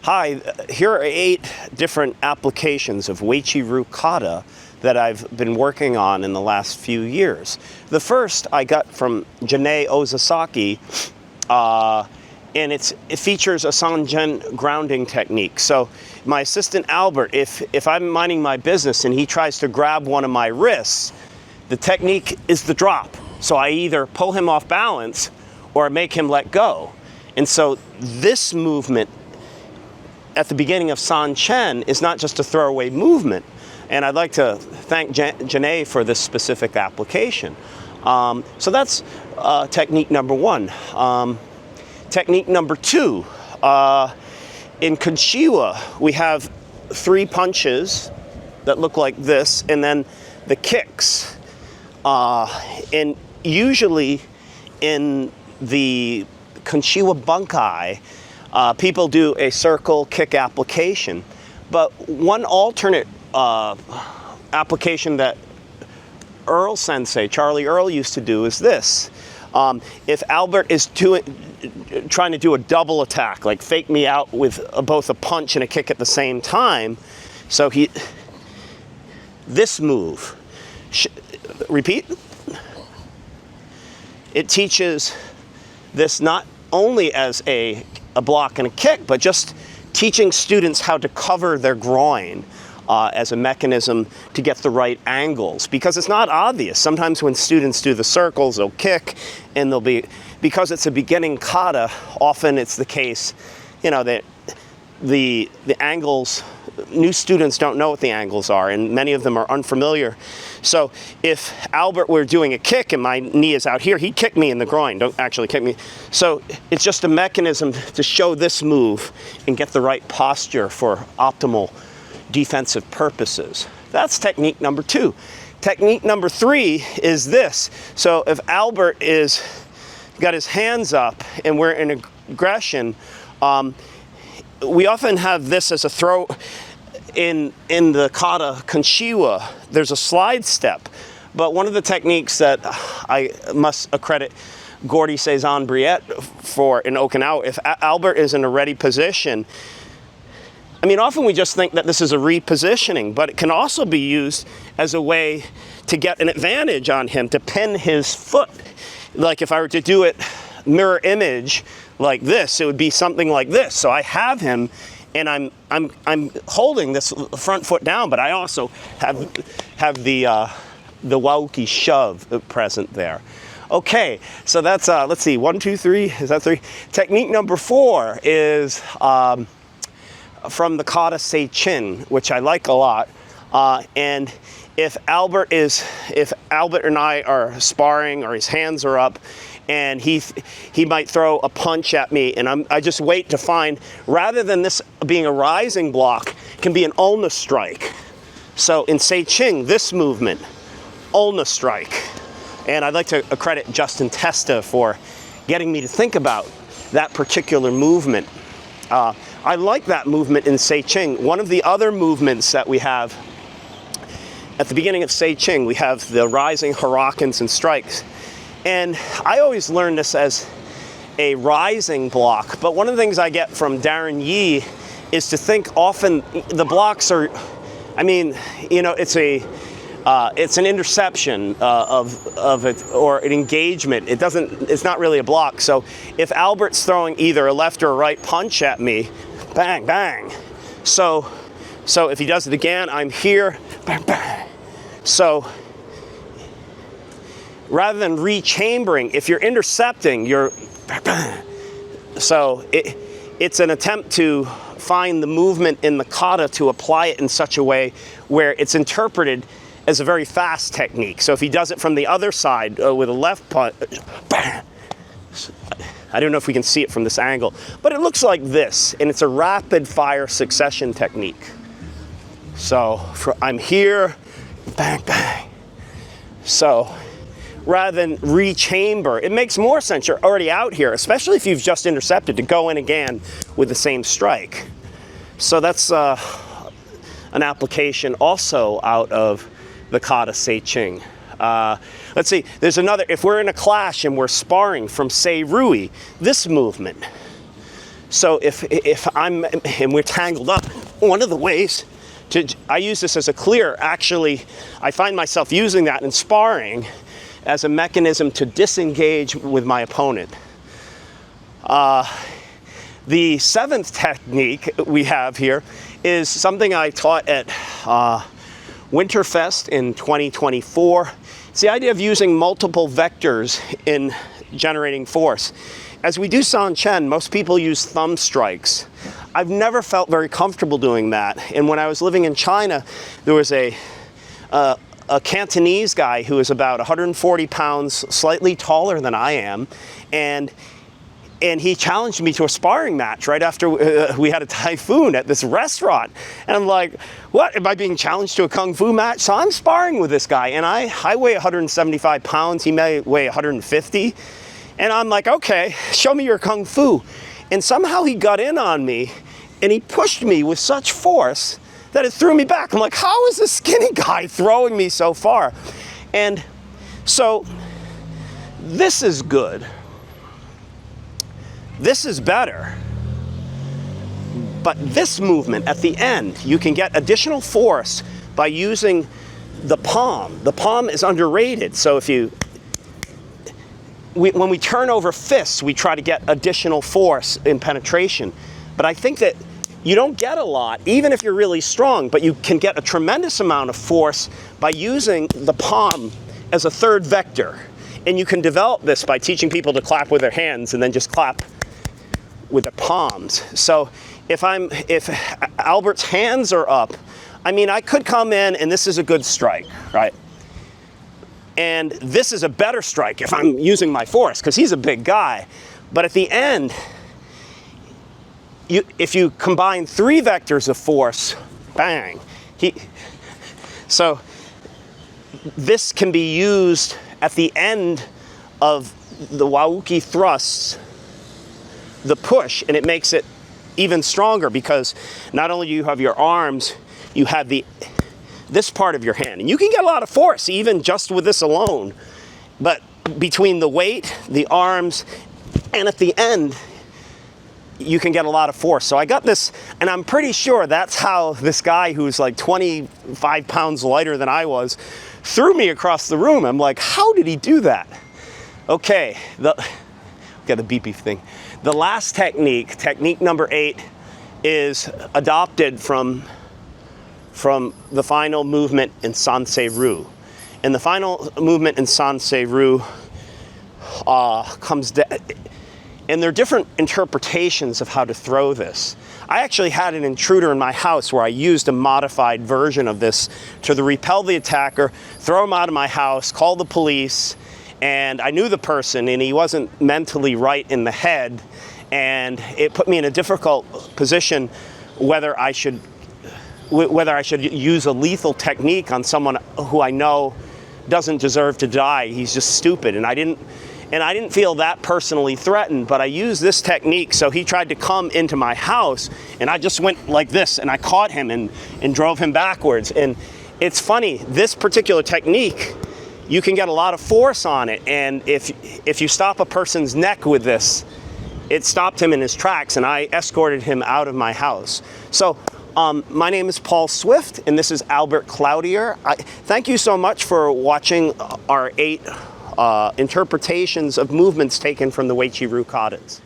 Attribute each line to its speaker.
Speaker 1: Hi, here are 8 different applications of Uechi-ryu Kata that I've been working on in the last few years. The first I got from Janae Ozasaki, and it features a sanjen grounding technique. So my assistant Albert, if I'm minding my business and he tries to grab one of my wrists, the technique is the drop. So I either pull him off balance or make him let go. And so this movement at the beginning of Sanchen is not just a throwaway movement. And I'd like to thank Janae for this specific application. So that's technique number 1. Technique number 2, in Kyoshi, we have 3 punches that look like this, and then the kicks. And usually in the Kyoshi bunkai, people do a circle kick application. But one alternate application that Earl Sensei, Charlie Earl, used to do is this. If Albert is trying to do a double attack, like fake me out with both a punch and a kick at the same time, so this move, repeat, it teaches this not only as a block and a kick, but just teaching students how to cover their groin as a mechanism to get the right angles, because it's not obvious. Sometimes when students do the circles, they'll kick, and they'll be, because it's a beginning kata, often it's the case, you know, that the angles, new students don't know what the angles are, and many of them are unfamiliar. So if Albert were doing a kick and my knee is out here, he'd kick me in the groin, don't actually kick me. So it's just a mechanism to show this move and get the right posture for optimal defensive purposes. That's technique number 2. Technique number 3 is this. So if Albert is got his hands up and we're in aggression, we often have this as a throw. In the kata Konshiwa, there's a slide step, but one of the techniques that I must accredit Gordy Cezanne-Briette for in Okinawa, if Albert is in a ready position, I mean, often we just think that this is a repositioning, but it can also be used as a way to get an advantage on him, to pin his foot. Like if I were to do it mirror image like this, it would be something like this. So I have him, and I'm holding this front foot down, but I also have the Wauki shove present there. Okay, so that's let's see, 1, 2, 3. Is that 3? Technique number 4 is from the Kata Seichin, which I like a lot. And if Albert and I are sparring, or his hands are up, and he might throw a punch at me, and I just wait to find, rather than this being a rising block, can be an ulna strike. So in Seichin, this movement, ulna strike. And I'd like to accredit Justin Testa for getting me to think about that particular movement. I like that movement in Seichin. One of the other movements that we have at the beginning of Seichin, we have the rising harakens and strikes. And I always learn this as a rising block, but one of the things I get from Darren Yee is to think often the blocks are, I mean, you know, it's an interception of it, or an engagement. It's not really a block. So if Albert's throwing either a left or a right punch at me, bang, bang. So if he does it again, I'm here, bang, bang. So rather than rechambering, if you're intercepting, you're bang, bang. So it's an attempt to find the movement in the kata to apply it in such a way where it's interpreted as a very fast technique. So if he does it from the other side with a left punch, bang. I don't know if we can see it from this angle, but it looks like this, and it's a rapid fire succession technique. So I'm here, bang, bang. So rather than rechamber, it makes more sense. You're already out here, especially if you've just intercepted, to go in again with the same strike. So that's an application also out of the Kata Seichin. Let's see, there's another, if we're in a clash and we're sparring from Sei Rui, this movement. So if I'm, and we're tangled up, one of the ways I use this as a clear, actually, I find myself using that in sparring as a mechanism to disengage with my opponent. The seventh technique we have here is something I taught at Winterfest in 2024. It's the idea of using multiple vectors in generating force. As we do San Chen, most people use thumb strikes. I've never felt very comfortable doing that. And when I was living in China, there was a Cantonese guy who was about 140 pounds, slightly taller than I am, and he challenged me to a sparring match right after we had a typhoon at this restaurant. And I'm like, what, am I being challenged to a kung fu match? So I'm sparring with this guy, and I weigh 175 pounds, he may weigh 150. And I'm like, okay, show me your kung fu. And somehow he got in on me, and he pushed me with such force that it threw me back. I'm like, how is this skinny guy throwing me so far? And so this is good. This is better. But this movement at the end, you can get additional force by using the palm. The palm is underrated. So when we turn over fists, we try to get additional force in penetration. But I think that you don't get a lot, even if you're really strong, but you can get a tremendous amount of force by using the palm as a third vector. And you can develop this by teaching people to clap with their hands and then just clap with the palms. So if Albert's hands are up, I mean, I could come in and this is a good strike, right? And this is a better strike if I'm using my force, because he's a big guy. But at the end, if you combine three vectors of force, bang. So this can be used at the end of the Wauki thrusts, the push, and it makes it even stronger, because not only do you have your arms, you have this part of your hand. And you can get a lot of force even just with this alone. But between the weight, the arms, and at the end, you can get a lot of force. So I got this, and I'm pretty sure that's how this guy who's like 25 pounds lighter than I was threw me across the room. I'm like, how did he do that? Okay, got the beepy thing. The last technique, technique number 8, is adopted from the final movement in Sansei-ryu. And the final movement in Sansei-ryu and there are different interpretations of how to throw this. I actually had an intruder in my house where I used a modified version of this to repel the attacker, throw him out of my house, call the police, and I knew the person and he wasn't mentally right in the head, and it put me in a difficult position whether I should use a lethal technique on someone who I know doesn't deserve to die. He's just stupid, and I didn't feel that personally threatened, but I used this technique. So he tried to come into my house, and I just went like this, and I caught him and drove him backwards. And it's funny, this particular technique, you can get a lot of force on it, and if you stop a person's neck with this, it stopped him in his tracks, and I escorted him out of my house. So my name is Paul Swift, and this is Albert Cloutier. Thank you so much for watching our 8 interpretations of movements taken from the Uechi-ryu katas.